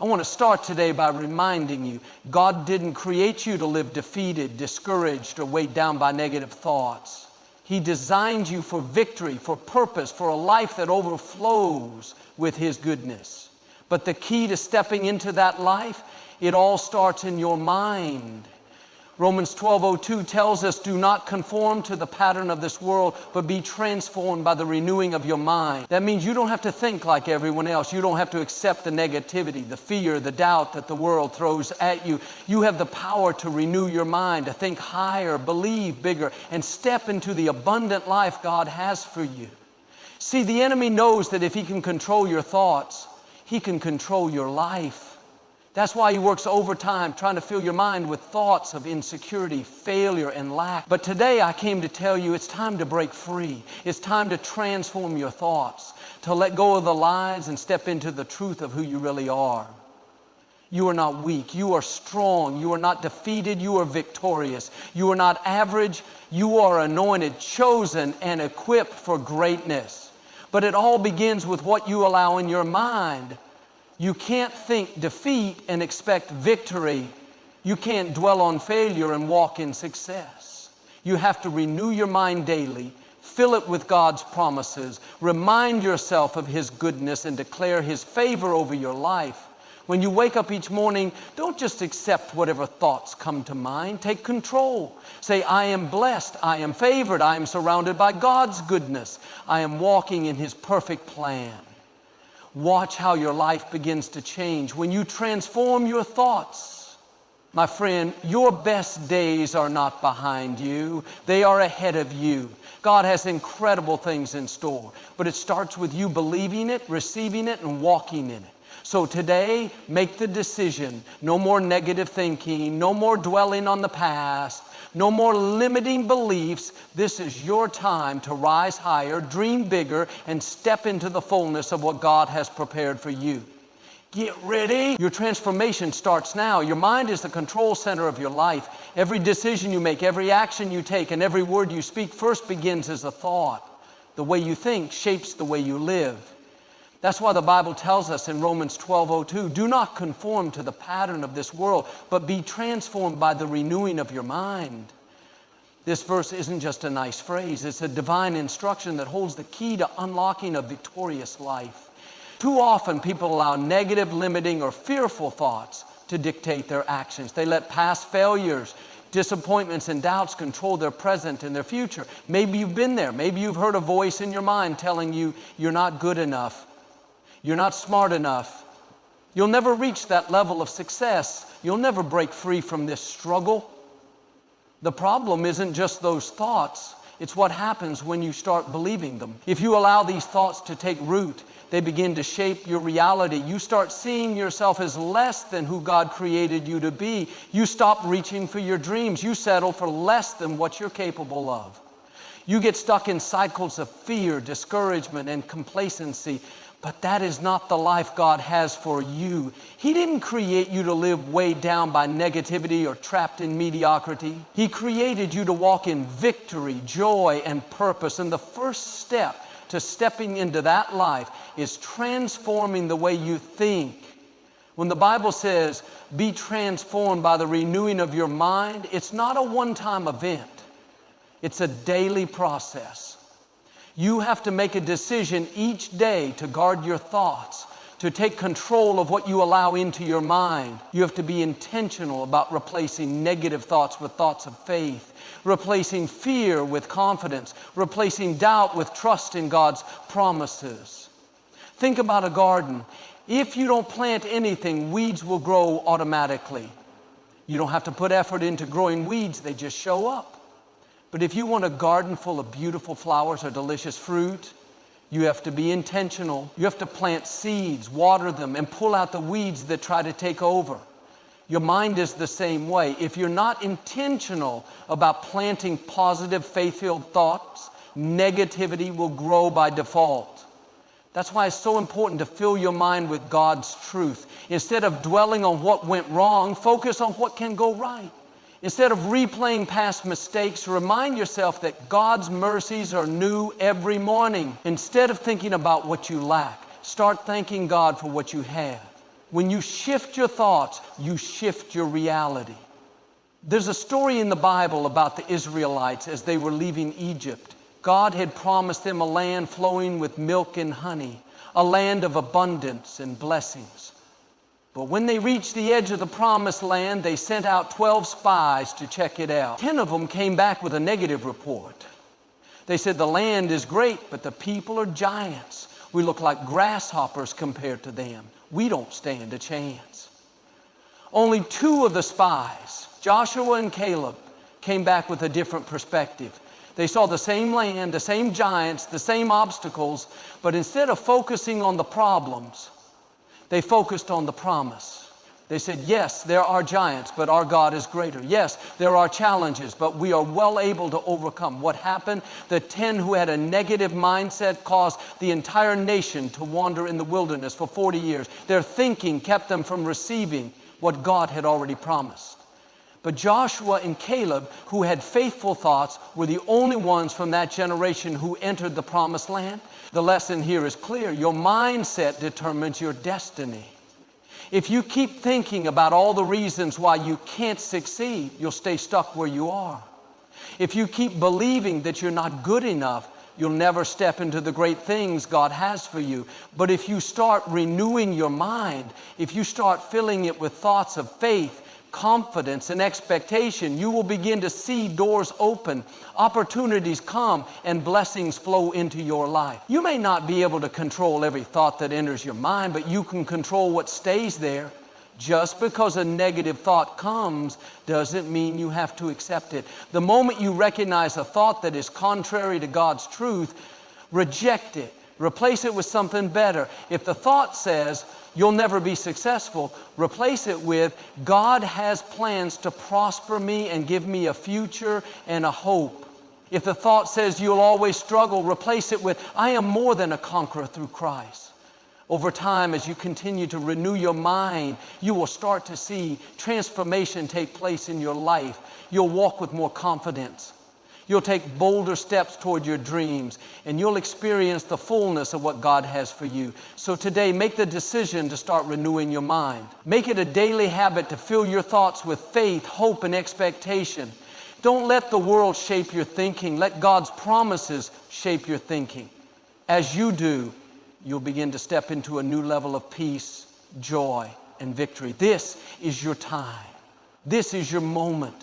I want to start today by reminding you, God didn't create you to live defeated, discouraged, or weighed down by negative thoughts. He designed you for victory, for purpose, for a life that overflows with His goodness. But the key to stepping into that life, it all starts in your mind. Romans 12:02 tells us, do not conform to the pattern of this world, but be transformed by the renewing of your mind. That means you don't have to think like everyone else. You don't have to accept the negativity, the fear, the doubt that the world throws at you. You have the power to renew your mind, to think higher, believe bigger, and step into the abundant life God has for you. See, the enemy knows that if he can control your thoughts, he can control your life. That's why he works overtime trying to fill your mind with thoughts of insecurity, failure, and lack. But today I came to tell you it's time to break free. It's time to transform your thoughts, to let go of the lies and step into the truth of who you really are. You are not weak. You are strong. You are not defeated. You are victorious. You are not average. You are anointed, chosen, and equipped for greatness. But it all begins with what you allow in your mind. You can't think defeat and expect victory. You can't dwell on failure and walk in success. You have to renew your mind daily, fill it with God's promises, remind yourself of His goodness, and declare His favor over your life. When you wake up each morning, don't just accept whatever thoughts come to mind. Take control. Say, I am blessed, I am favored, I am surrounded by God's goodness. I am walking in His perfect plan. Watch how your life begins to change when you transform your thoughts. My friend, your best days are not behind you. They are ahead of you. God has incredible things in store, but it starts with you believing it, receiving it, and walking in it. So today, make the decision. No more negative thinking, no more dwelling on the past, no more limiting beliefs. This is your time to rise higher, dream bigger, and step into the fullness of what God has prepared for you. Get ready. Your transformation starts now. Your mind is the control center of your life. Every decision you make, every action you take, and every word you speak first begins as a thought. The way you think shapes the way you live. That's why the Bible tells us in Romans 12:02, do not conform to the pattern of this world, but be transformed by the renewing of your mind. This verse isn't just a nice phrase. It's a divine instruction that holds the key to unlocking a victorious life. Too often people allow negative, limiting, or fearful thoughts to dictate their actions. They let past failures, disappointments, and doubts control their present and their future. Maybe you've been there. Maybe you've heard a voice in your mind telling you you're not good enough. You're not smart enough. You'll never reach that level of success. You'll never break free from this struggle. The problem isn't just those thoughts. It's what happens when you start believing them. If you allow these thoughts to take root, they begin to shape your reality. You start seeing yourself as less than who God created you to be. You stop reaching for your dreams. You settle for less than what you're capable of. You get stuck in cycles of fear, discouragement, and complacency. But that is not the life God has for you. He didn't create you to live weighed down by negativity or trapped in mediocrity. He created you to walk in victory, joy, and purpose. And the first step to stepping into that life is transforming the way you think. When the Bible says, be transformed by the renewing of your mind, it's not a one-time event. It's a daily process. You have to make a decision each day to guard your thoughts, to take control of what you allow into your mind. You have to be intentional about replacing negative thoughts with thoughts of faith, replacing fear with confidence, replacing doubt with trust in God's promises. Think about a garden. If you don't plant anything, weeds will grow automatically. You don't have to put effort into growing weeds, they just show up. But if you want a garden full of beautiful flowers or delicious fruit, you have to be intentional. You have to plant seeds, water them, and pull out the weeds that try to take over. Your mind is the same way. If you're not intentional about planting positive, faith-filled thoughts, negativity will grow by default. That's why it's so important to fill your mind with God's truth. Instead of dwelling on what went wrong, focus on what can go right. Instead of replaying past mistakes, remind yourself that God's mercies are new every morning. Instead of thinking about what you lack, start thanking God for what you have. When you shift your thoughts, you shift your reality. There's a story in the Bible about the Israelites as they were leaving Egypt. God had promised them a land flowing with milk and honey, a land of abundance and blessings. But when they reached the edge of the promised land, they sent out 12 spies to check it out. 10 of them came back with a negative report. They said, the land is great, but the people are giants. We look like grasshoppers compared to them. We don't stand a chance. Only 2 of the spies, Joshua and Caleb, came back with a different perspective. They saw the same land, the same giants, the same obstacles, but instead of focusing on the problems, they focused on the promise. They said, yes, there are giants, but our God is greater. Yes, there are challenges, but we are well able to overcome. What happened? The 10 who had a negative mindset caused the entire nation to wander in the wilderness for 40 years. Their thinking kept them from receiving what God had already promised. But Joshua and Caleb, who had faithful thoughts, were the only ones from that generation who entered the promised land. The lesson here is clear. Your mindset determines your destiny. If you keep thinking about all the reasons why you can't succeed, you'll stay stuck where you are. If you keep believing that you're not good enough, you'll never step into the great things God has for you. But if you start renewing your mind, if you start filling it with thoughts of faith, confidence, and expectation, you will begin to see doors open, opportunities come, and blessings flow into your life. You may not be able to control every thought that enters your mind, but you can control what stays there. Just because a negative thought comes doesn't mean you have to accept it. The moment you recognize a thought that is contrary to God's truth, reject it. Replace it with something better. If the thought says, you'll never be successful, replace it with, God has plans to prosper me and give me a future and a hope. If the thought says you'll always struggle, replace it with, I am more than a conqueror through Christ. Over time, as you continue to renew your mind, you will start to see transformation take place in your life. You'll walk with more confidence. You'll take bolder steps toward your dreams, and you'll experience the fullness of what God has for you. So today, make the decision to start renewing your mind. Make it a daily habit to fill your thoughts with faith, hope, and expectation. Don't let the world shape your thinking. Let God's promises shape your thinking. As you do, you'll begin to step into a new level of peace, joy, and victory. This is your time. This is your moment.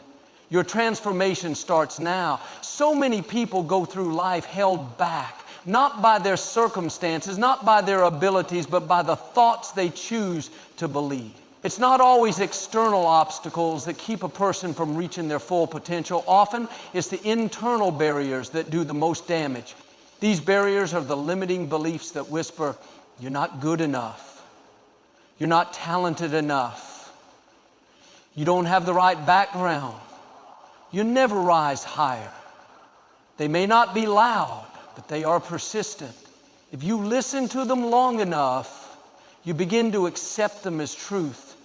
Your transformation starts now. So many people go through life held back, not by their circumstances, not by their abilities, but by the thoughts they choose to believe. It's not always external obstacles that keep a person from reaching their full potential. Often, it's the internal barriers that do the most damage. These barriers are the limiting beliefs that whisper, you're not good enough. You're not talented enough. You don't have the right background. You never rise higher. They may not be loud, but they are persistent. If you listen to them long enough, you begin to accept them as truth,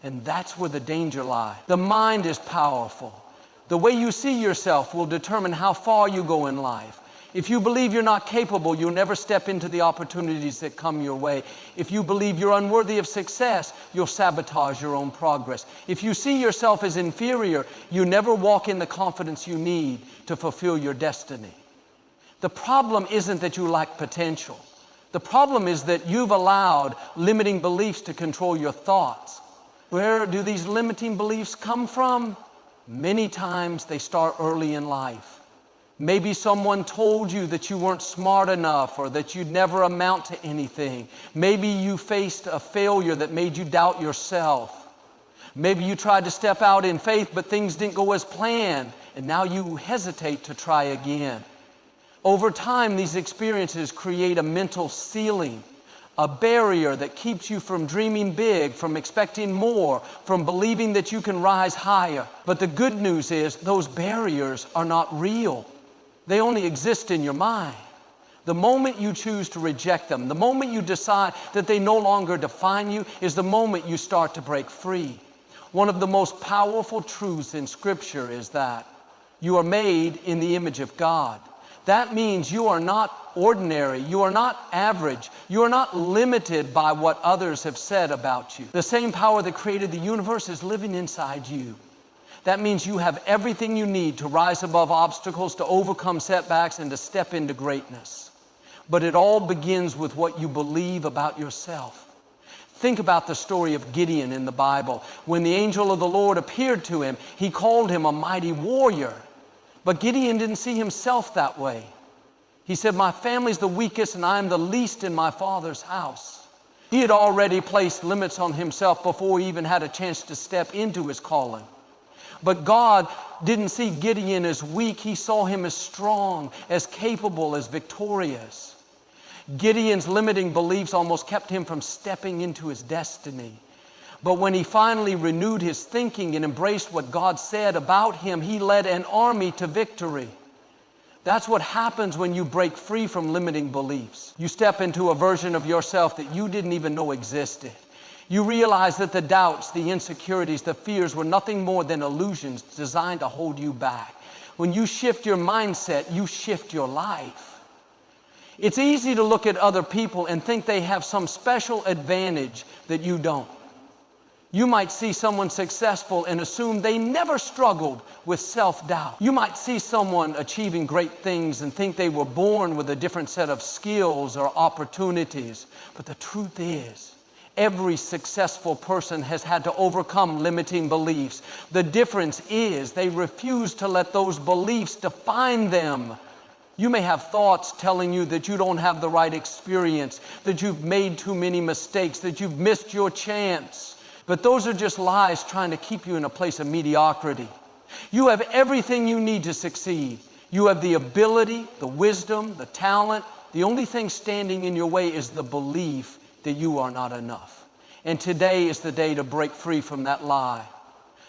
and that's where the danger lies. The mind is powerful. The way you see yourself will determine how far you go in life. If you believe you're not capable, you'll never step into the opportunities that come your way. If you believe you're unworthy of success, you'll sabotage your own progress. If you see yourself as inferior, you never walk in the confidence you need to fulfill your destiny. The problem isn't that you lack potential. The problem is that you've allowed limiting beliefs to control your thoughts. Where do these limiting beliefs come from? Many times they start early in life. Maybe someone told you that you weren't smart enough or that you'd never amount to anything. Maybe you faced a failure that made you doubt yourself. Maybe you tried to step out in faith, but things didn't go as planned, and now you hesitate to try again. Over time, these experiences create a mental ceiling, a barrier that keeps you from dreaming big, from expecting more, from believing that you can rise higher. But the good news is those barriers are not real. They only exist in your mind. The moment you choose to reject them, the moment you decide that they no longer define you, is the moment you start to break free. One of the most powerful truths in Scripture is that you are made in the image of God, That means you are not ordinary. You are not average. You are not limited by what others have said about you. The same power that created the universe is living inside you. That means you have everything you need to rise above obstacles, to overcome setbacks, and to step into greatness. But it all begins with what you believe about yourself. Think about the story of Gideon in the Bible. When the angel of the Lord appeared to him, he called him a mighty warrior. But Gideon didn't see himself that way. He said, my family's the weakest and I am the least in my father's house. He had already placed limits on himself before he even had a chance to step into his calling. But God didn't see Gideon as weak. He saw him as strong, as capable, as victorious. Gideon's limiting beliefs almost kept him from stepping into his destiny. But when he finally renewed his thinking and embraced what God said about him, he led an army to victory. That's what happens when you break free from limiting beliefs. You step into a version of yourself that you didn't even know existed. You realize that the doubts, the insecurities, the fears were nothing more than illusions designed to hold you back. When you shift your mindset, you shift your life. It's easy to look at other people and think they have some special advantage that you don't. You might see someone successful and assume they never struggled with self-doubt. You might see someone achieving great things and think they were born with a different set of skills or opportunities. But the truth is, every successful person has had to overcome limiting beliefs. The difference is they refuse to let those beliefs define them. You may have thoughts telling you that you don't have the right experience, that you've made too many mistakes, that you've missed your chance. But those are just lies trying to keep you in a place of mediocrity. You have everything you need to succeed. You have the ability, the wisdom, the talent. The only thing standing in your way is the belief that you are not enough. And today is the day to break free from that lie.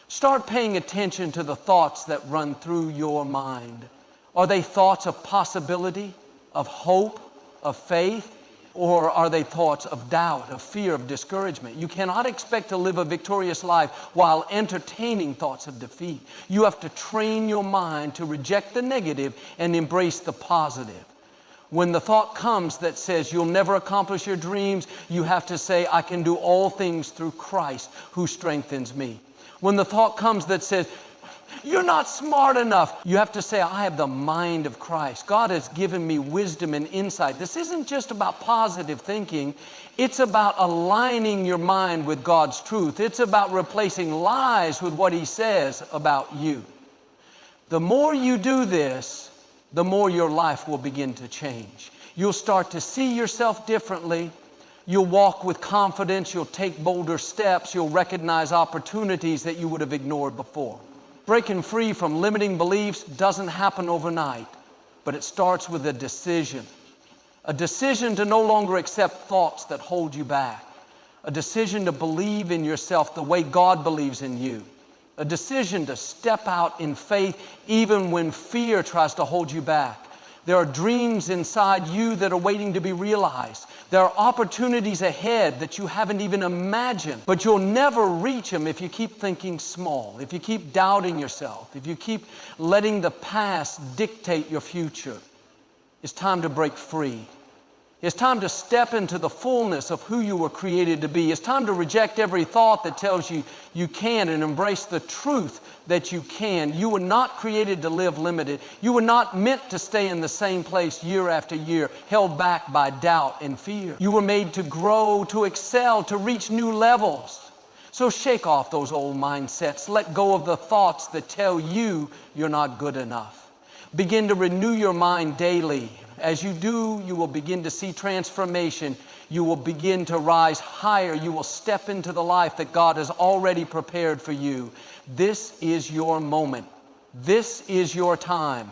Start paying attention to the thoughts that run through your mind. Are they thoughts of possibility, of hope, of faith? Or are they thoughts of doubt, of fear, of discouragement? You cannot expect to live a victorious life while entertaining thoughts of defeat. You have to train your mind to reject the negative and embrace the positive. When the thought comes that says you'll never accomplish your dreams, you have to say, I can do all things through Christ who strengthens me. When the thought comes that says, you're not smart enough, you have to say, I have the mind of Christ. God has given me wisdom and insight. This isn't just about positive thinking. It's about aligning your mind with God's truth. It's about replacing lies with what He says about you. The more you do this, the more your life will begin to change. You'll start to see yourself differently. You'll walk with confidence. You'll take bolder steps. You'll recognize opportunities that you would have ignored before. Breaking free from limiting beliefs doesn't happen overnight, but it starts with a decision. A decision to no longer accept thoughts that hold you back. A decision to believe in yourself the way God believes in you. A decision to step out in faith even when fear tries to hold you back. There are dreams inside you that are waiting to be realized. There are opportunities ahead that you haven't even imagined, but you'll never reach them if you keep thinking small, if you keep doubting yourself, if you keep letting the past dictate your future. It's time to break free. It's time to step into the fullness of who you were created to be. It's time to reject every thought that tells you you can and embrace the truth that you can. You were not created to live limited. You were not meant to stay in the same place year after year, held back by doubt and fear. You were made to grow, to excel, to reach new levels. So shake off those old mindsets. Let go of the thoughts that tell you you're not good enough. Begin to renew your mind daily. As you do, you will begin to see transformation. You will begin to rise higher. You will step into the life that God has already prepared for you. This is your moment. This is your time.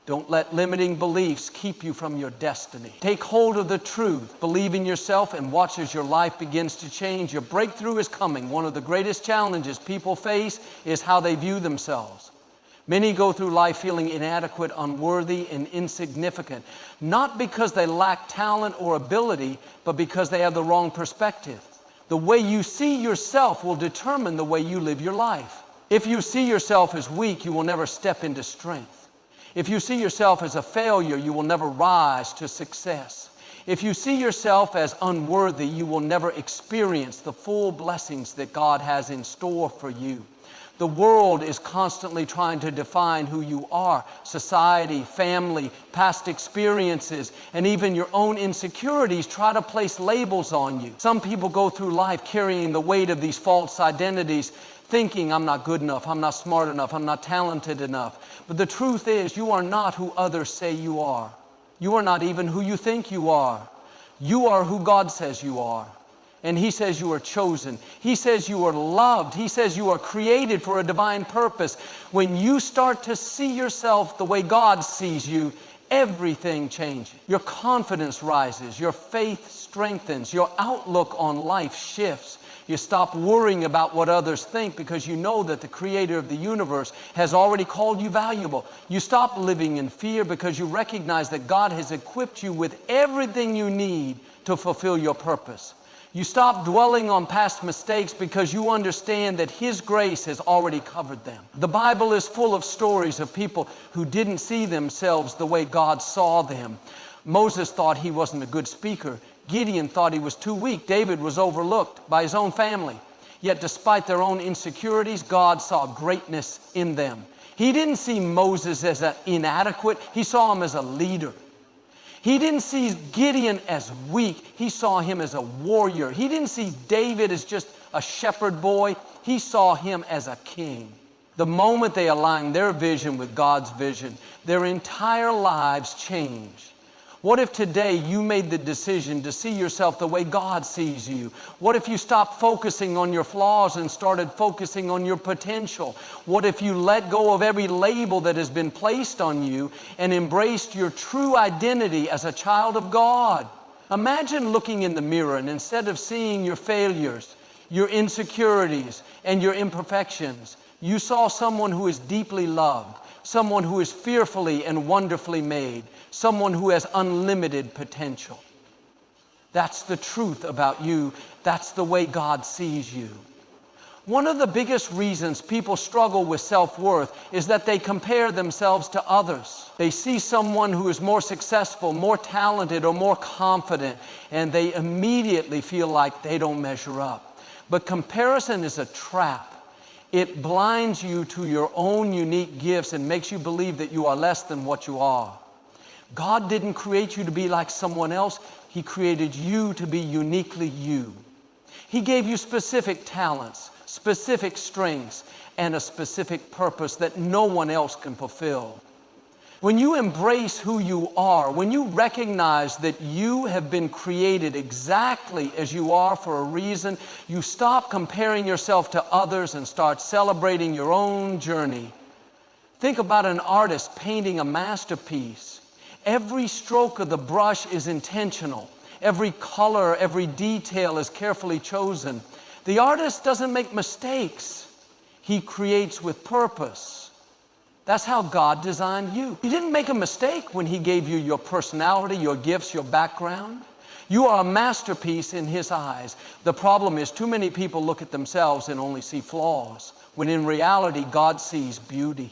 Don't let limiting beliefs keep you from your destiny. Take hold of the truth. Believe in yourself and watch as your life begins to change. Your breakthrough is coming. One of the greatest challenges people face is how they view themselves. Many go through life feeling inadequate, unworthy, and insignificant, not because they lack talent or ability, but because they have the wrong perspective. The way you see yourself will determine the way you live your life. If you see yourself as weak, you will never step into strength. If you see yourself as a failure, you will never rise to success. If you see yourself as unworthy, you will never experience the full blessings that God has in store for you. The world is constantly trying to define who you are. Society, family, past experiences, and even your own insecurities try to place labels on you. Some people go through life carrying the weight of these false identities, thinking, I'm not good enough, I'm not smart enough, I'm not talented enough. But the truth is, you are not who others say you are. You are not even who you think you are. You are who God says you are. And He says you are chosen. He says you are loved. He says you are created for a divine purpose. When you start to see yourself the way God sees you, everything changes. Your confidence rises. Your faith strengthens. Your outlook on life shifts. You stop worrying about what others think because you know that the Creator of the universe has already called you valuable. You stop living in fear because you recognize that God has equipped you with everything you need to fulfill your purpose. You stop dwelling on past mistakes because you understand that His grace has already covered them. The Bible is full of stories of people who didn't see themselves the way God saw them. Moses thought he wasn't a good speaker. Gideon thought he was too weak. David was overlooked by his own family. Yet despite their own insecurities, God saw greatness in them. He didn't see Moses as an inadequate. He saw him as a leader. He didn't see Gideon as weak. He saw him as a warrior. He didn't see David as just a shepherd boy. He saw him as a king. The moment they aligned their vision with God's vision, their entire lives changed. What if today you made the decision to see yourself the way God sees you? What if you stopped focusing on your flaws and started focusing on your potential? What if you let go of every label that has been placed on you and embraced your true identity as a child of God? Imagine looking in the mirror and instead of seeing your failures, your insecurities, and your imperfections, you saw someone who is deeply loved, someone who is fearfully and wonderfully made, someone who has unlimited potential. That's the truth about you. That's the way God sees you. One of the biggest reasons people struggle with self-worth is that they compare themselves to others. They see someone who is more successful, more talented, or more confident, and they immediately feel like they don't measure up. But comparison is a trap. It blinds you to your own unique gifts and makes you believe that you are less than what you are. God didn't create you to be like someone else. He created you to be uniquely you. He gave you specific talents, specific strengths, and a specific purpose that no one else can fulfill. When you embrace who you are, when you recognize that you have been created exactly as you are for a reason, you stop comparing yourself to others and start celebrating your own journey. Think about an artist painting a masterpiece. Every stroke of the brush is intentional. Every color, every detail is carefully chosen. The artist doesn't make mistakes. He creates with purpose. That's how God designed you. He didn't make a mistake when He gave you your personality, your gifts, your background. You are a masterpiece in His eyes. The problem is too many people look at themselves and only see flaws, when in reality, God sees beauty.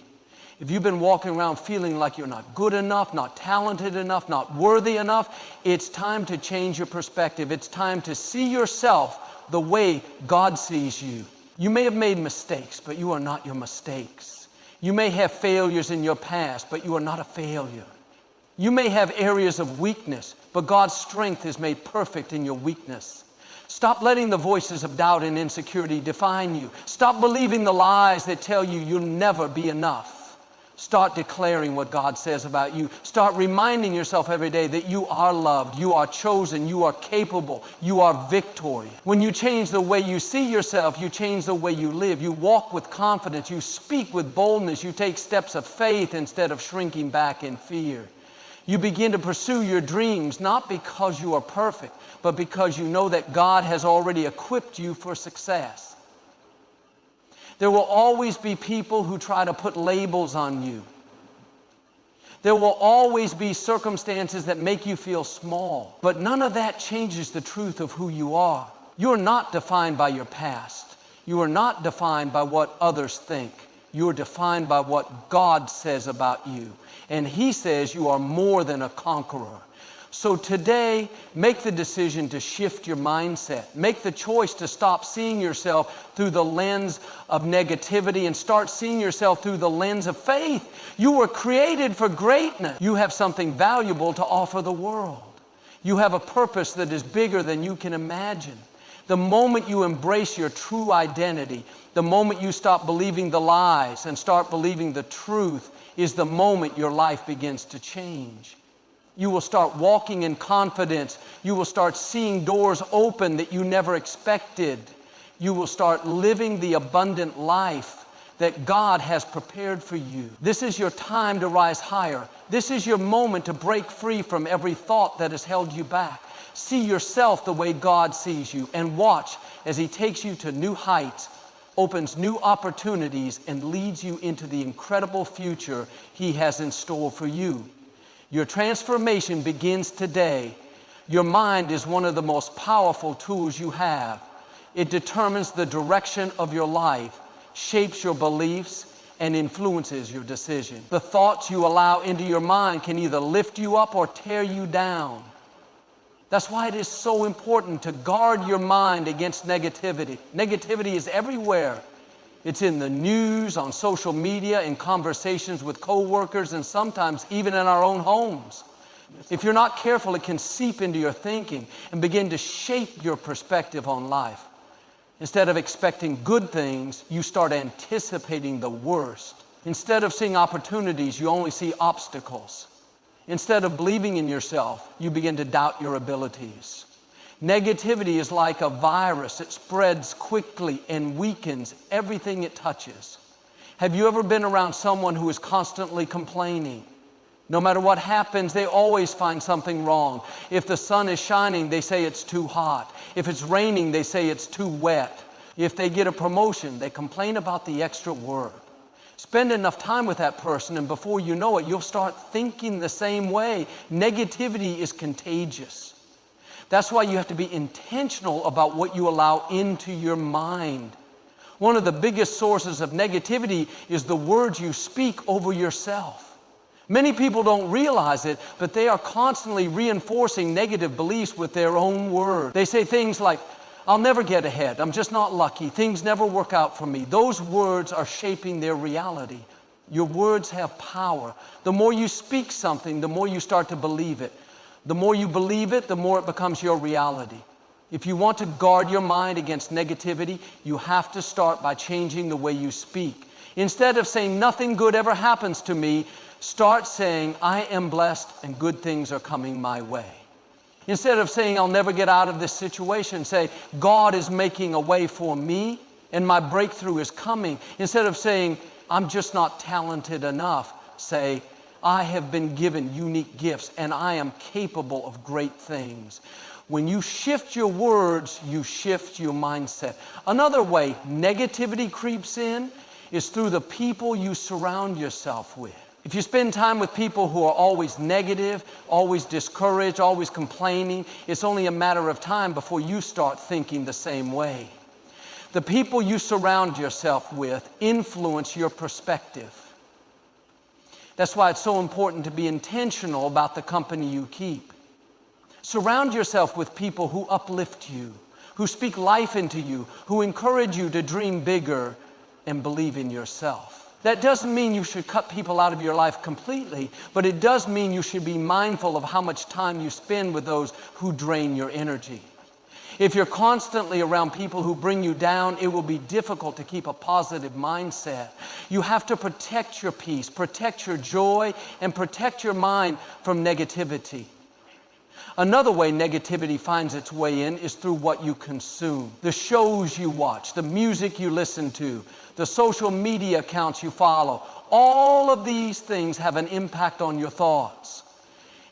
If you've been walking around feeling like you're not good enough, not talented enough, not worthy enough, it's time to change your perspective. It's time to see yourself the way God sees you. You may have made mistakes, but you are not your mistakes. You may have failures in your past, but you are not a failure. You may have areas of weakness, but God's strength is made perfect in your weakness. Stop letting the voices of doubt and insecurity define you. Stop believing the lies that tell you you'll never be enough. Start declaring what God says about you. Start reminding yourself every day that you are loved, you are chosen, you are capable, you are victorious. When you change the way you see yourself, you change the way you live. You walk with confidence, you speak with boldness, you take steps of faith instead of shrinking back in fear. You begin to pursue your dreams, not because you are perfect, but because you know that God has already equipped you for success. There will always be people who try to put labels on you. There will always be circumstances that make you feel small, but none of that changes the truth of who you are. You are not defined by your past. You are not defined by what others think. You're defined by what God says about you. And He says you are more than a conqueror. So today, make the decision to shift your mindset. Make the choice to stop seeing yourself through the lens of negativity and start seeing yourself through the lens of faith. You were created for greatness. You have something valuable to offer the world. You have a purpose that is bigger than you can imagine. The moment you embrace your true identity, the moment you stop believing the lies and start believing the truth, is the moment your life begins to change. You will start walking in confidence. You will start seeing doors open that you never expected. You will start living the abundant life that God has prepared for you. This is your time to rise higher. This is your moment to break free from every thought that has held you back. See yourself the way God sees you, and watch as He takes you to new heights, opens new opportunities, and leads you into the incredible future He has in store for you. Your transformation begins today. Your mind is one of the most powerful tools you have. It determines the direction of your life, shapes your beliefs, and influences your decision. The thoughts you allow into your mind can either lift you up or tear you down. That's why it is so important to guard your mind against negativity. Negativity is everywhere. It's in the news, on social media, in conversations with coworkers, and sometimes even in our own homes. If you're not careful, it can seep into your thinking and begin to shape your perspective on life. Instead of expecting good things, you start anticipating the worst. Instead of seeing opportunities, you only see obstacles. Instead of believing in yourself, you begin to doubt your abilities. Negativity is like a virus. It spreads quickly and weakens everything it touches. Have you ever been around someone who is constantly complaining? No matter what happens, they always find something wrong. If the sun is shining, they say it's too hot. If it's raining, they say it's too wet. If they get a promotion, they complain about the extra work. Spend enough time with that person, and before you know it, you'll start thinking the same way. Negativity is contagious. That's why you have to be intentional about what you allow into your mind. One of the biggest sources of negativity is the words you speak over yourself. Many people don't realize it, but they are constantly reinforcing negative beliefs with their own words. They say things like, "I'll never get ahead. I'm just not lucky. Things never work out for me." Those words are shaping their reality. Your words have power. The more you speak something, the more you start to believe it. The more you believe it, the more it becomes your reality. If you want to guard your mind against negativity, you have to start by changing the way you speak. Instead of saying, "Nothing good ever happens to me," start saying, "I am blessed and good things are coming my way." Instead of saying, "I'll never get out of this situation," say, "God is making a way for me and my breakthrough is coming." Instead of saying, "I'm just not talented enough," say, "I have been given unique gifts and I am capable of great things." When you shift your words, you shift your mindset. Another way negativity creeps in is through the people you surround yourself with. If you spend time with people who are always negative, always discouraged, always complaining, it's only a matter of time before you start thinking the same way. The people you surround yourself with influence your perspective. That's why it's so important to be intentional about the company you keep. Surround yourself with people who uplift you, who speak life into you, who encourage you to dream bigger and believe in yourself. That doesn't mean you should cut people out of your life completely, but it does mean you should be mindful of how much time you spend with those who drain your energy. If you're constantly around people who bring you down, it will be difficult to keep a positive mindset. You have to protect your peace, protect your joy, and protect your mind from negativity. Another way negativity finds its way in is through what you consume. The shows you watch, the music you listen to, the social media accounts you follow. All of these things have an impact on your thoughts.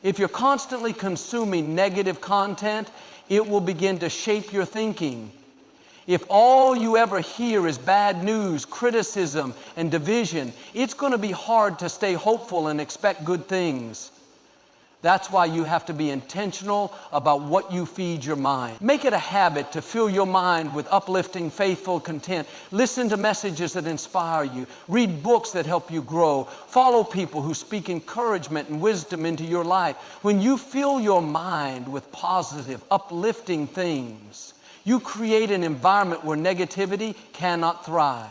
If you're constantly consuming negative content, it will begin to shape your thinking. If all you ever hear is bad news, criticism, and division, it's going to be hard to stay hopeful and expect good things. That's why you have to be intentional about what you feed your mind. Make it a habit to fill your mind with uplifting, faithful content. Listen to messages that inspire you. Read books that help you grow. Follow people who speak encouragement and wisdom into your life. When you fill your mind with positive, uplifting things, you create an environment where negativity cannot thrive.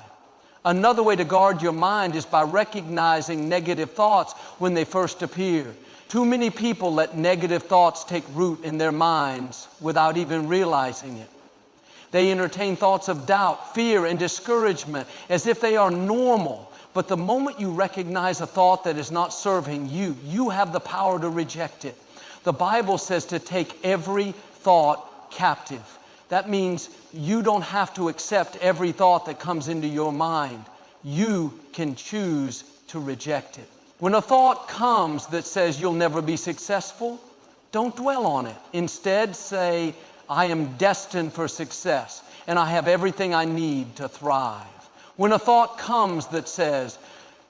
Another way to guard your mind is by recognizing negative thoughts when they first appear. Too many people let negative thoughts take root in their minds without even realizing it. They entertain thoughts of doubt, fear, and discouragement as if they are normal. But the moment you recognize a thought that is not serving you, you have the power to reject it. The Bible says to take every thought captive. That means you don't have to accept every thought that comes into your mind. You can choose to reject it. When a thought comes that says you'll never be successful, don't dwell on it. Instead, say, I am destined for success, and I have everything I need to thrive. When a thought comes that says,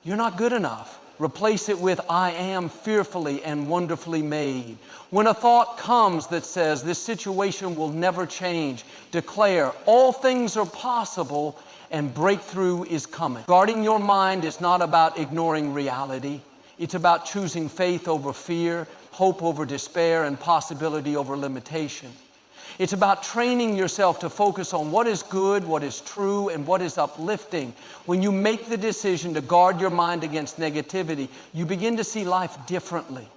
you're not good enough, replace it with, I am fearfully and wonderfully made. When a thought comes that says, this situation will never change, declare, all things are possible and breakthrough is coming. Guarding your mind is not about ignoring reality. It's about choosing faith over fear, hope over despair, and possibility over limitation. It's about training yourself to focus on what is good, what is true, and what is uplifting. When you make the decision to guard your mind against negativity, you begin to see life differently.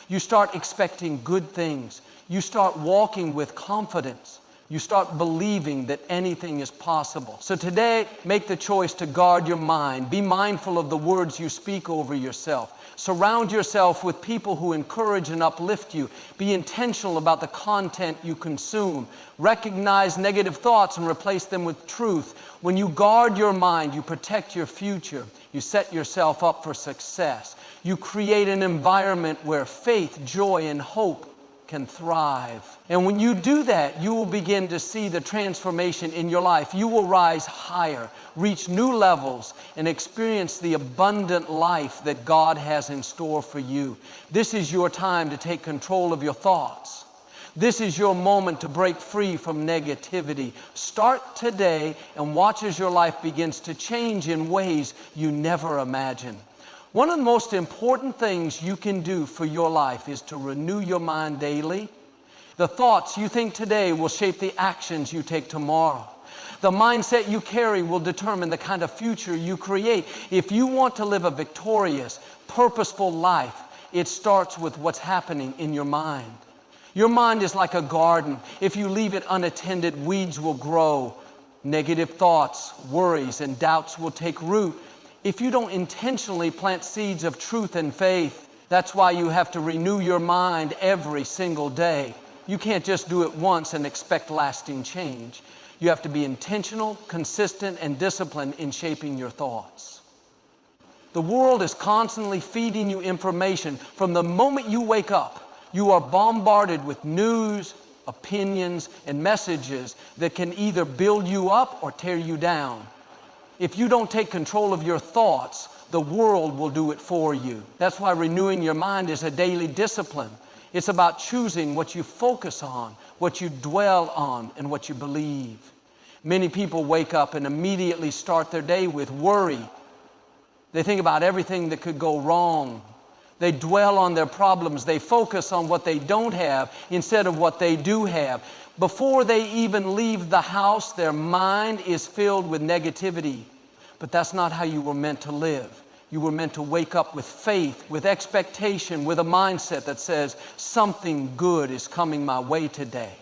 You start expecting good things. You start walking with confidence. You start believing that anything is possible. So today, make the choice to guard your mind. Be mindful of the words you speak over yourself. Surround yourself with people who encourage and uplift you. Be intentional about the content you consume. Recognize negative thoughts and replace them with truth. When you guard your mind, you protect your future. You set yourself up for success. You create an environment where faith, joy, and hope can thrive. And when you do that, you will begin to see the transformation in your life. You will rise higher, reach new levels, and experience the abundant life that God has in store for you. This is your time to take control of your thoughts. This is your moment to break free from negativity. Start today and watch as your life begins to change in ways you never imagined. One of the most important things you can do for your life is to renew your mind daily. The thoughts you think today will shape the actions you take tomorrow. The mindset you carry will determine the kind of future you create. If you want to live a victorious, purposeful life, it starts with what's happening in your mind. Your mind is like a garden. If you leave it unattended, weeds will grow. Negative thoughts, worries, and doubts will take root. If you don't intentionally plant seeds of truth and faith, that's why you have to renew your mind every single day. You can't just do it once and expect lasting change. You have to be intentional, consistent, and disciplined in shaping your thoughts. The world is constantly feeding you information. From the moment you wake up, you are bombarded with news, opinions, and messages that can either build you up or tear you down. If you don't take control of your thoughts, the world will do it for you. That's why renewing your mind is a daily discipline. It's about choosing what you focus on, what you dwell on, and what you believe. Many people wake up and immediately start their day with worry. They think about everything that could go wrong. They dwell on their problems. They focus on what they don't have instead of what they do have. Before they even leave the house, their mind is filled with negativity. But that's not how you were meant to live. You were meant to wake up with faith, with expectation, with a mindset that says, something good is coming my way today.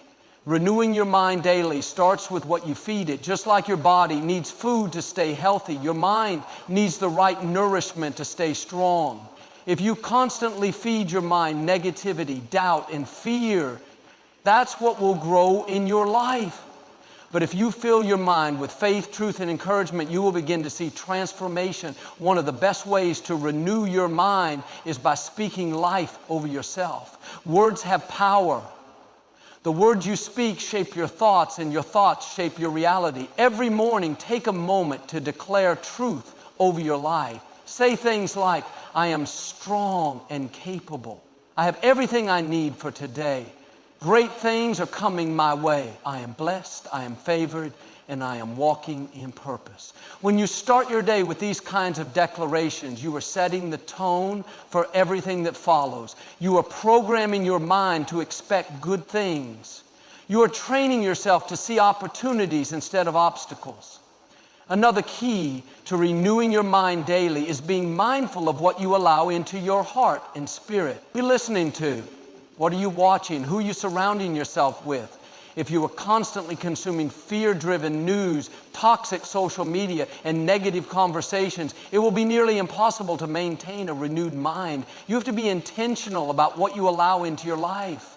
Renewing your mind daily starts with what you feed it. Just like your body needs food to stay healthy, your mind needs the right nourishment to stay strong. If you constantly feed your mind negativity, doubt, and fear, that's what will grow in your life. But if you fill your mind with faith, truth, and encouragement, you will begin to see transformation. One of the best ways to renew your mind is by speaking life over yourself. Words have power. The words you speak shape your thoughts, and your thoughts shape your reality. Every morning, take a moment to declare truth over your life. Say things like, I am strong and capable. I have everything I need for today. Great things are coming my way. I am blessed, I am favored, and I am walking in purpose. When you start your day with these kinds of declarations, you are setting the tone for everything that follows. You are programming your mind to expect good things. You are training yourself to see opportunities instead of obstacles. Another key to renewing your mind daily is being mindful of what you allow into your heart and spirit. What are you listening to? What are you watching? Who are you surrounding yourself with? If you are constantly consuming fear-driven news, toxic social media, and negative conversations, it will be nearly impossible to maintain a renewed mind. You have to be intentional about what you allow into your life.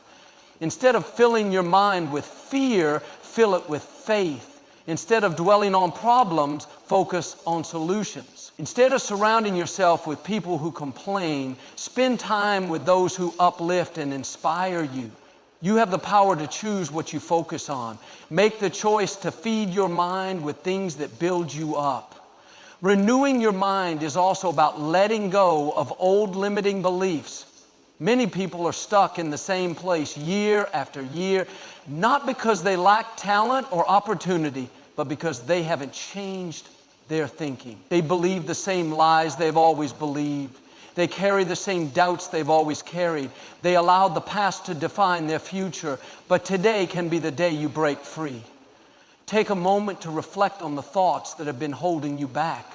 Instead of filling your mind with fear, fill it with faith. Instead of dwelling on problems, focus on solutions. Instead of surrounding yourself with people who complain, spend time with those who uplift and inspire you. You have the power to choose what you focus on. Make the choice to feed your mind with things that build you up. Renewing your mind is also about letting go of old limiting beliefs. Many people are stuck in the same place year after year, not because they lack talent or opportunity, but because they haven't changed their thinking. They believe the same lies they've always believed. They carry the same doubts they've always carried. They allowed the past to define their future, but today can be the day you break free. Take a moment to reflect on the thoughts that have been holding you back.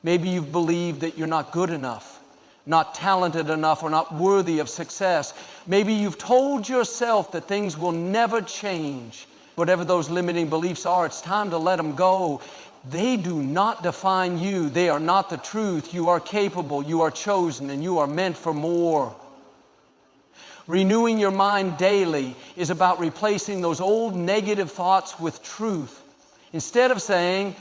Maybe you've believed that you're not good enough, not talented enough, or not worthy of success. Maybe you've told yourself that things will never change. Whatever those limiting beliefs are, it's time to let them go. They do not define you. They are not the truth. You are capable, you are chosen, and you are meant for more. Renewing your mind daily is about replacing those old negative thoughts with truth. Instead of saying,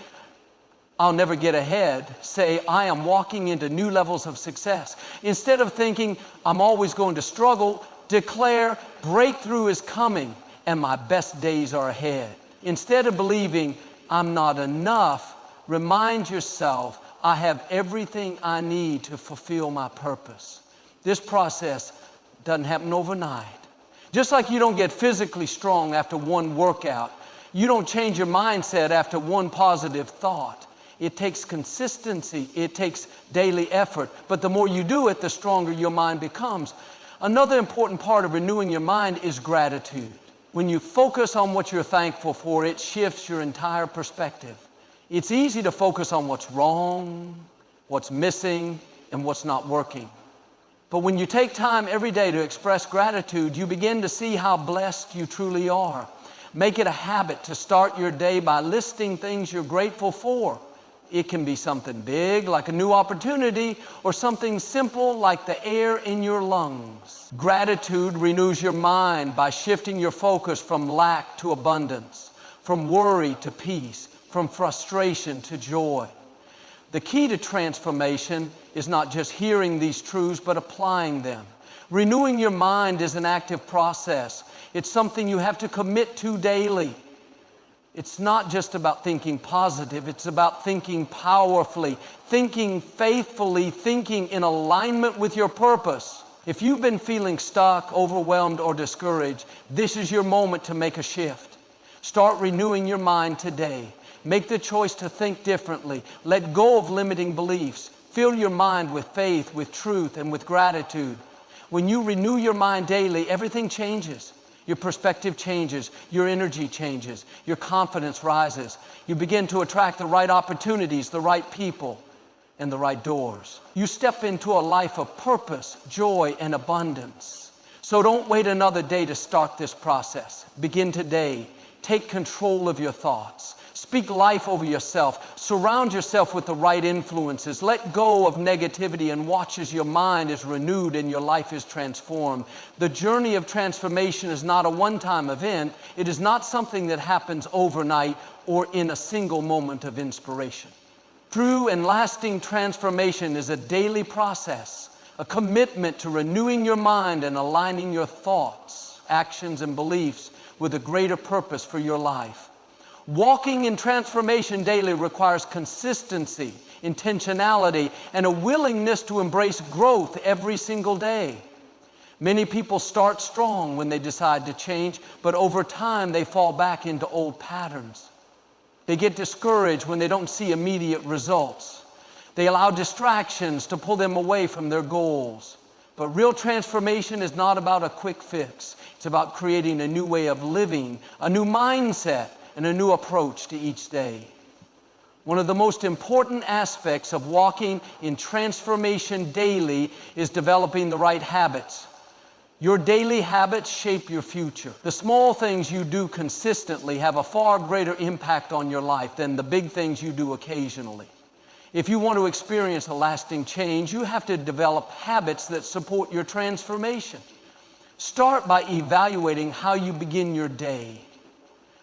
I'll never get ahead, say, I am walking into new levels of success. Instead of thinking, I'm always going to struggle, declare, breakthrough is coming and my best days are ahead. Instead of believing, I'm not enough, remind yourself, I have everything I need to fulfill my purpose. This process doesn't happen overnight. Just like you don't get physically strong after one workout, you don't change your mindset after one positive thought. It takes consistency, it takes daily effort, but the more you do it, the stronger your mind becomes. Another important part of renewing your mind is gratitude. When you focus on what you're thankful for, it shifts your entire perspective. It's easy to focus on what's wrong, what's missing, and what's not working. But when you take time every day to express gratitude, you begin to see how blessed you truly are. Make it a habit to start your day by listing things you're grateful for. It can be something big, like a new opportunity, or something simple, like the air in your lungs. Gratitude renews your mind by shifting your focus from lack to abundance, from worry to peace, from frustration to joy. The key to transformation is not just hearing these truths, but applying them. Renewing your mind is an active process. It's something you have to commit to daily. It's not just about thinking positive, it's about thinking powerfully, thinking faithfully, thinking in alignment with your purpose. If you've been feeling stuck, overwhelmed, or discouraged, this is your moment to make a shift. Start renewing your mind today. Make the choice to think differently. Let go of limiting beliefs. Fill your mind with faith, with truth, and with gratitude. When you renew your mind daily, everything changes. Your perspective changes, your energy changes, your confidence rises. You begin to attract the right opportunities, the right people, and the right doors. You step into a life of purpose, joy, and abundance. So don't wait another day to start this process. Begin today. Take control of your thoughts. Speak life over yourself. Surround yourself with the right influences. Let go of negativity and watch as your mind is renewed and your life is transformed. The journey of transformation is not a one-time event. It is not something that happens overnight or in a single moment of inspiration. True and lasting transformation is a daily process, a commitment to renewing your mind and aligning your thoughts, actions, and beliefs with a greater purpose for your life. Walking in transformation daily requires consistency, intentionality, and a willingness to embrace growth every single day. Many people start strong when they decide to change, but over time they fall back into old patterns. They get discouraged when they don't see immediate results. They allow distractions to pull them away from their goals. But real transformation is not about a quick fix. It's about creating a new way of living, a new mindset, and a new approach to each day. One of the most important aspects of walking in transformation daily is developing the right habits. Your daily habits shape your future. The small things you do consistently have a far greater impact on your life than the big things you do occasionally. If you want to experience a lasting change, you have to develop habits that support your transformation. Start by evaluating how you begin your day.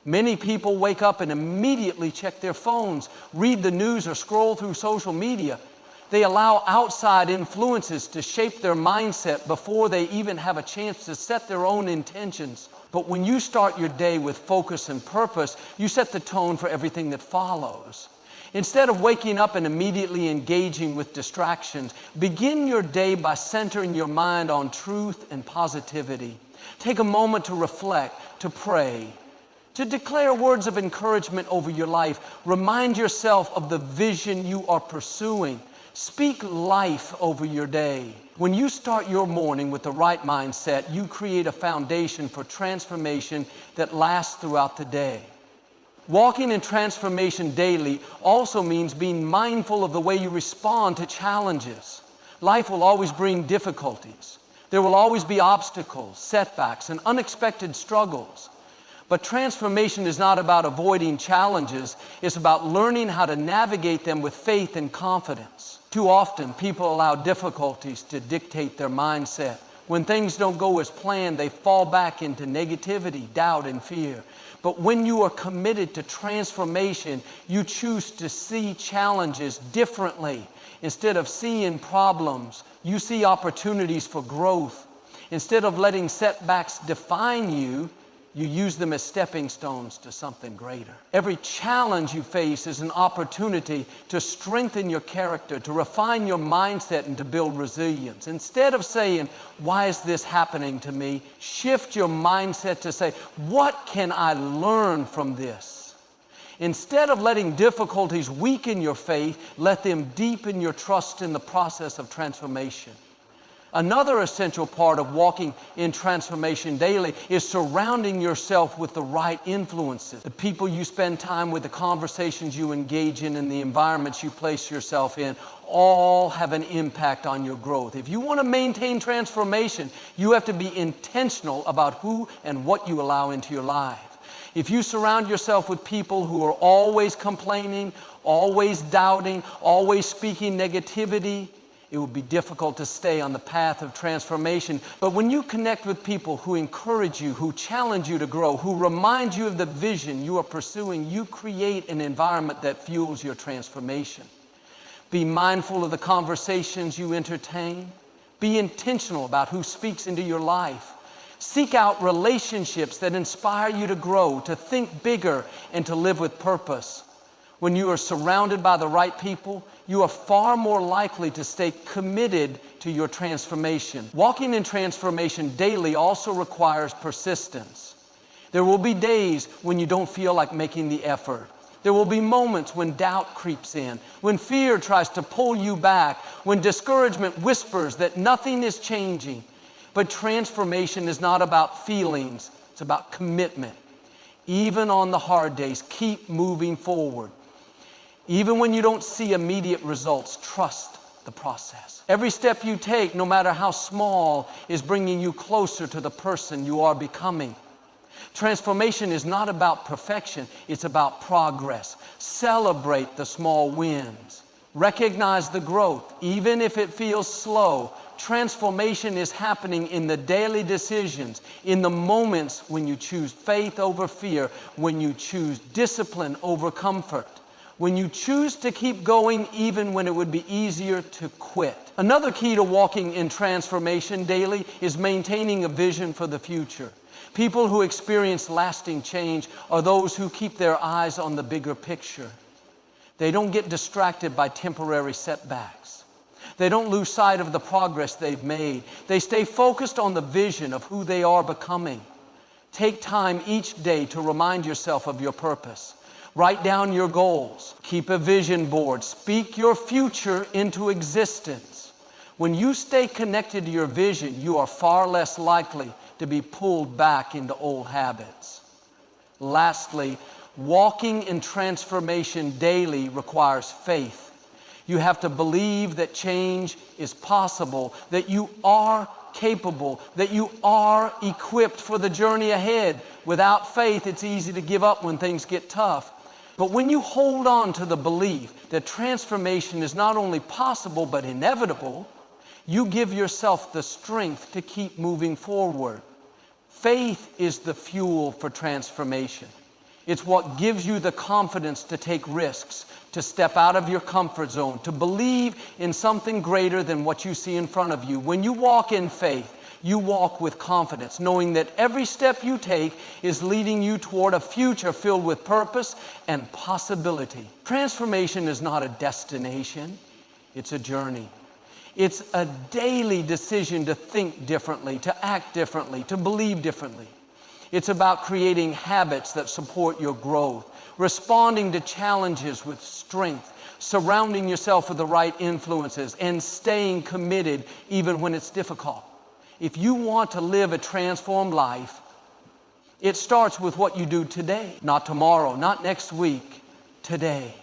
Many people wake up and immediately check their phones, read the news, or scroll through social media. They allow outside influences to shape their mindset before they even have a chance to set their own intentions. But when you start your day with focus and purpose, you set the tone for everything that follows. Instead of waking up and immediately engaging with distractions, begin your day by centering your mind on truth and positivity. Take a moment to reflect, to pray, to declare words of encouragement over your life. Remind yourself of the vision you are pursuing. Speak life over your day. When you start your morning with the right mindset, you create a foundation for transformation that lasts throughout the day. Walking in transformation daily also means being mindful of the way you respond to challenges. Life will always bring difficulties. There will always be obstacles, setbacks, and unexpected struggles. But transformation is not about avoiding challenges. It's about learning how to navigate them with faith and confidence. Too often, people allow difficulties to dictate their mindset. When things don't go as planned, they fall back into negativity, doubt, and fear. But when you are committed to transformation, you choose to see challenges differently. Instead of seeing problems, you see opportunities for growth. Instead of letting setbacks define you, you use them as stepping stones to something greater. Every challenge you face is an opportunity to strengthen your character, to refine your mindset, and to build resilience. Instead of saying, "Why is this happening to me?" shift your mindset to say, "What can I learn from this?" Instead of letting difficulties weaken your faith, let them deepen your trust in the process of transformation. Another essential part of walking in transformation daily is surrounding yourself with the right influences. The people you spend time with, the conversations you engage in, and the environments you place yourself in all have an impact on your growth. If you want to maintain transformation, you have to be intentional about who and what you allow into your life. If you surround yourself with people who are always complaining, always doubting, always speaking negativity, it will be difficult to stay on the path of transformation. But when you connect with people who encourage you, who challenge you to grow, who remind you of the vision you are pursuing, you create an environment that fuels your transformation. Be mindful of the conversations you entertain. Be intentional about who speaks into your life. Seek out relationships that inspire you to grow, to think bigger, and to live with purpose. When you are surrounded by the right people, you are far more likely to stay committed to your transformation. Walking in transformation daily also requires persistence. There will be days when you don't feel like making the effort. There will be moments when doubt creeps in, when fear tries to pull you back, when discouragement whispers that nothing is changing. But transformation is not about feelings, it's about commitment. Even on the hard days, keep moving forward. Even when you don't see immediate results, trust the process. Every step you take, no matter how small, is bringing you closer to the person you are becoming. Transformation is not about perfection, it's about progress. Celebrate the small wins. Recognize the growth, even if it feels slow. Transformation is happening in the daily decisions, in the moments when you choose faith over fear, when you choose discipline over comfort, when you choose to keep going even when it would be easier to quit. Another key to walking in transformation daily is maintaining a vision for the future. People who experience lasting change are those who keep their eyes on the bigger picture. They don't get distracted by temporary setbacks. They don't lose sight of the progress they've made. They stay focused on the vision of who they are becoming. Take time each day to remind yourself of your purpose. Write down your goals. Keep a vision board. Speak your future into existence. When you stay connected to your vision, you are far less likely to be pulled back into old habits. Lastly, walking in transformation daily requires faith. You have to believe that change is possible, that you are capable, that you are equipped for the journey ahead. Without faith, it's easy to give up when things get tough. But when you hold on to the belief that transformation is not only possible but inevitable, you give yourself the strength to keep moving forward. Faith is the fuel for transformation. It's what gives you the confidence to take risks, to step out of your comfort zone, to believe in something greater than what you see in front of you. When you walk in faith, you walk with confidence, knowing that every step you take is leading you toward a future filled with purpose and possibility. Transformation is not a destination, it's a journey. It's a daily decision to think differently, to act differently, to believe differently. It's about creating habits that support your growth, responding to challenges with strength, surrounding yourself with the right influences, and staying committed even when it's difficult. If you want to live a transformed life, it starts with what you do today, not tomorrow, not next week, today.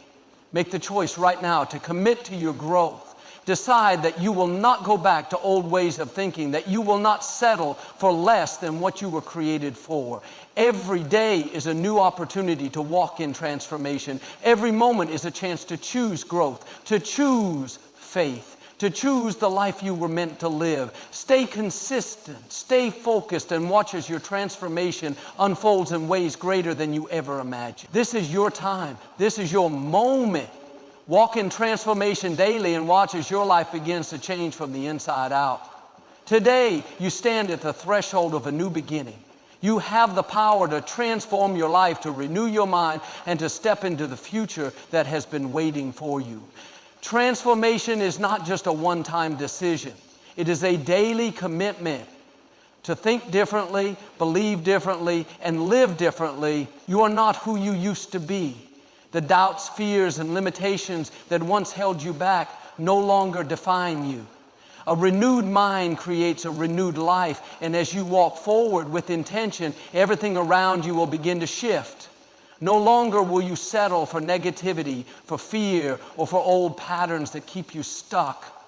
Make the choice right now to commit to your growth. Decide that you will not go back to old ways of thinking, that you will not settle for less than what you were created for. Every day is a new opportunity to walk in transformation. Every moment is a chance to choose growth, to choose faith, to choose the life you were meant to live. Stay consistent, stay focused, and watch as your transformation unfolds in ways greater than you ever imagined. This is your time. This is your moment. Walk in transformation daily and watch as your life begins to change from the inside out. Today, you stand at the threshold of a new beginning. You have the power to transform your life, to renew your mind, and to step into the future that has been waiting for you. Transformation is not just a one-time decision. It is a daily commitment to think differently, believe differently, and live differently. You are not who you used to be. The doubts, fears, and limitations that once held you back no longer define you. A renewed mind creates a renewed life, and as you walk forward with intention, everything around you will begin to shift. No longer will you settle for negativity, for fear, or for old patterns that keep you stuck.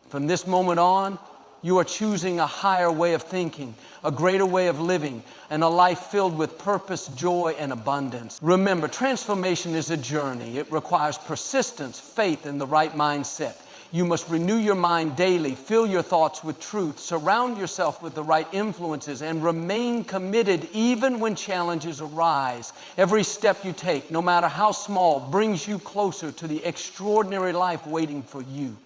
From this moment on, you are choosing a higher way of thinking, a greater way of living, and a life filled with purpose, joy, and abundance. Remember, transformation is a journey. It requires persistence, faith, and the right mindset. You must renew your mind daily, fill your thoughts with truth, surround yourself with the right influences, and remain committed even when challenges arise. Every step you take, no matter how small, brings you closer to the extraordinary life waiting for you.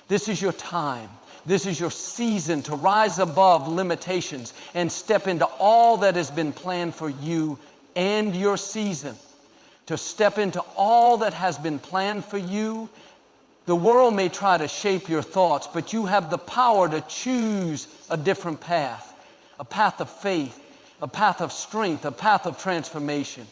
This is your time. This is your season to rise above limitations and step into all that has been planned for you, and your season to step into all that has been planned for you. The world may try to shape your thoughts, but you have the power to choose a different path, a path of faith, a path of strength, a path of transformation.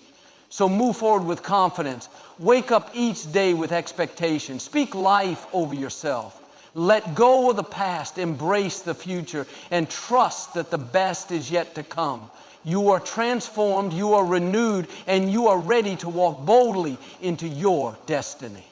So move forward with confidence. Wake up each day with expectation. Speak life over yourself. Let go of the past, embrace the future, and trust that the best is yet to come. You are transformed, you are renewed, and you are ready to walk boldly into your destiny.